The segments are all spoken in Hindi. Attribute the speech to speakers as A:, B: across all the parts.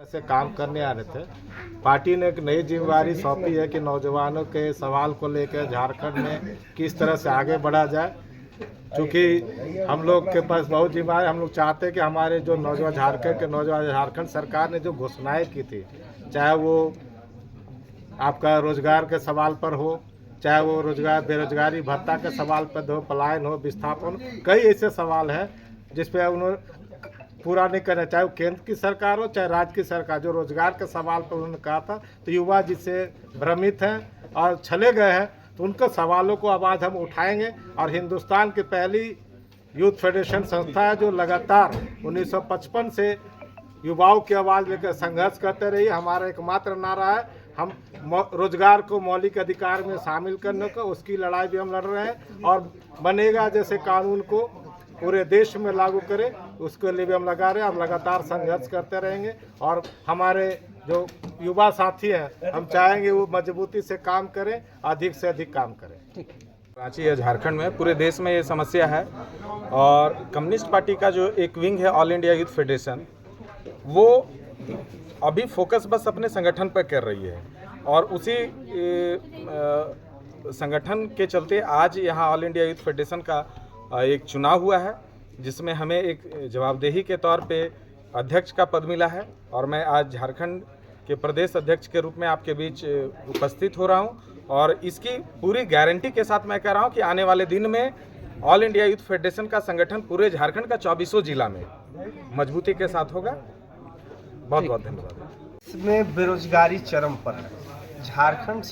A: से काम करने आ रहे थे। पार्टी ने एक नई जिम्मेदारी सौंपी है कि नौजवानों के सवाल को लेकर झारखंड में किस तरह से आगे बढ़ा जाए। क्योंकि हम लोग के पास बहुत जिम्मेदारी, हम लोग चाहते हैं कि हमारे जो नौजवान झारखंड के नौजवान, झारखंड सरकार ने जो घोषणाएं की थी, चाहे वो आपका रोजगार के सवाल पर हो, चाहे वो रोजगार बेरोजगारी भत्ता के सवाल पर हो, पलायन हो, विस्थापन, कई ऐसे सवाल हैं जिस पे उन्होंने पूरा नहीं करना, चाहे वो केंद्र की सरकार हो चाहे राज्य की सरकार। जो रोजगार के सवाल पर उन्होंने कहा था, तो युवा जिससे भ्रमित हैं और छले गए हैं, तो उनके सवालों को आवाज़ हम उठाएंगे। और हिंदुस्तान की पहली यूथ फेडरेशन संस्था है जो लगातार 1955 से युवाओं की आवाज़ लेकर संघर्ष करते रही। हमारा एकमात्र नारा है, हम रोजगार को मौलिक अधिकार में शामिल करने का, उसकी लड़ाई भी हम लड़ रहे हैं। और बनेगा जैसे कानून को पूरे देश में लागू करें, उसके लिए भी हम लगा रहे हैं। हम लगातार संघर्ष करते रहेंगे और हमारे जो युवा साथी हैं, हम चाहेंगे वो मजबूती से काम करें, अधिक से अधिक काम करें।
B: रांची या झारखंड में, पूरे देश में ये समस्या है। और कम्युनिस्ट पार्टी का जो एक विंग है ऑल इंडिया यूथ फेडरेशन, वो अभी फोकस बस अपने संगठन पर कर रही है। और उसी संगठन के चलते आज यहाँ ऑल इंडिया यूथ फेडरेशन का एक चुनाव हुआ है, जिसमें हमें एक जवाबदेही के तौर पे अध्यक्ष का पद मिला है। और मैं आज झारखंड के प्रदेश अध्यक्ष के रूप में आपके बीच उपस्थित हो रहा हूं। और इसकी पूरी गारंटी के साथ मैं कह रहा हूं कि आने वाले दिन में ऑल इंडिया यूथ फेडरेशन का संगठन पूरे झारखंड का 24 जिला में मजबूती के साथ होगा। बहुत बहुत धन्यवाद।
C: इसमें बेरोजगारी चरम पर है। झारखंड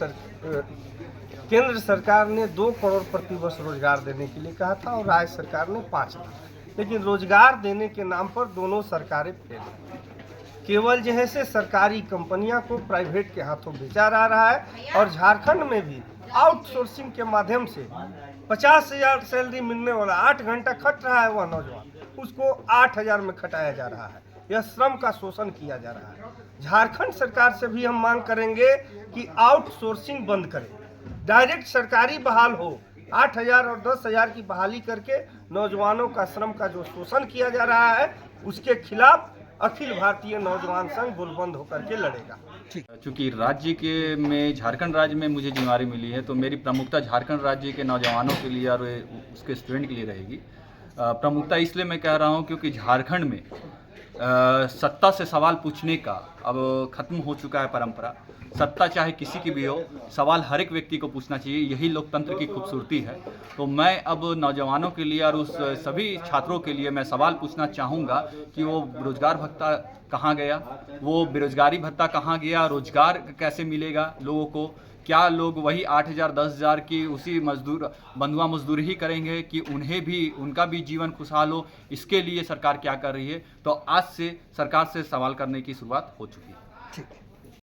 C: केंद्र सरकार ने 2 करोड़ प्रतिवर्ष रोजगार देने के लिए कहा था और राज्य सरकार ने 5 लाख, लेकिन रोजगार देने के नाम पर दोनों सरकारें फेल हैं। केवल जैसे सरकारी कंपनियां को प्राइवेट के हाथों बेचा जा रहा है और झारखंड में भी आउटसोर्सिंग के माध्यम से 50,000 सैलरी मिलने वाला 8 घंटा खट रहा है वह नौजवान, उसको 8,000 में खटाया जा रहा है। यह श्रम का शोषण किया जा रहा है। झारखंड सरकार से भी हम मांग करेंगे कि आउटसोर्सिंग बंद करें, डायरेक्ट सरकारी बहाल हो। 8,000 और 10,000 की बहाली करके नौजवानों का श्रम का जो शोषण किया जा रहा है, उसके खिलाफ अखिल भारतीय नौजवान संघ बुलंद होकर के लड़ेगा।
D: चूँकि राज्य के में झारखंड राज्य में मुझे जिम्मेदारी मिली है, तो मेरी प्रमुखता झारखंड राज्य के नौजवानों के लिए और उसके स्टूडेंट के लिए रहेगी। प्रमुखता इसलिए मैं कह रहा हूँ क्योंकि झारखंड में सत्ता से सवाल पूछने का अब खत्म हो चुका है परंपरा। सत्ता चाहे किसी की भी हो, सवाल हर एक व्यक्ति को पूछना चाहिए, यही लोकतंत्र की खूबसूरती है। तो मैं अब नौजवानों के लिए और उस सभी छात्रों के लिए मैं सवाल पूछना चाहूँगा कि वो रोजगार भत्ता कहाँ गया, वो बेरोजगारी भत्ता कहाँ गया, रोजगार कैसे मिलेगा लोगों को, क्या लोग वही 8,000 10,000 की उसी मजदूर बंधुआ मजदूरी ही करेंगे कि उन्हें भी उनका भी जीवन खुशहाल हो, इसके लिए सरकार क्या कर रही है। तो आज से सरकार से सवाल करने की शुरुआत हो चुकी है।
C: ठीक।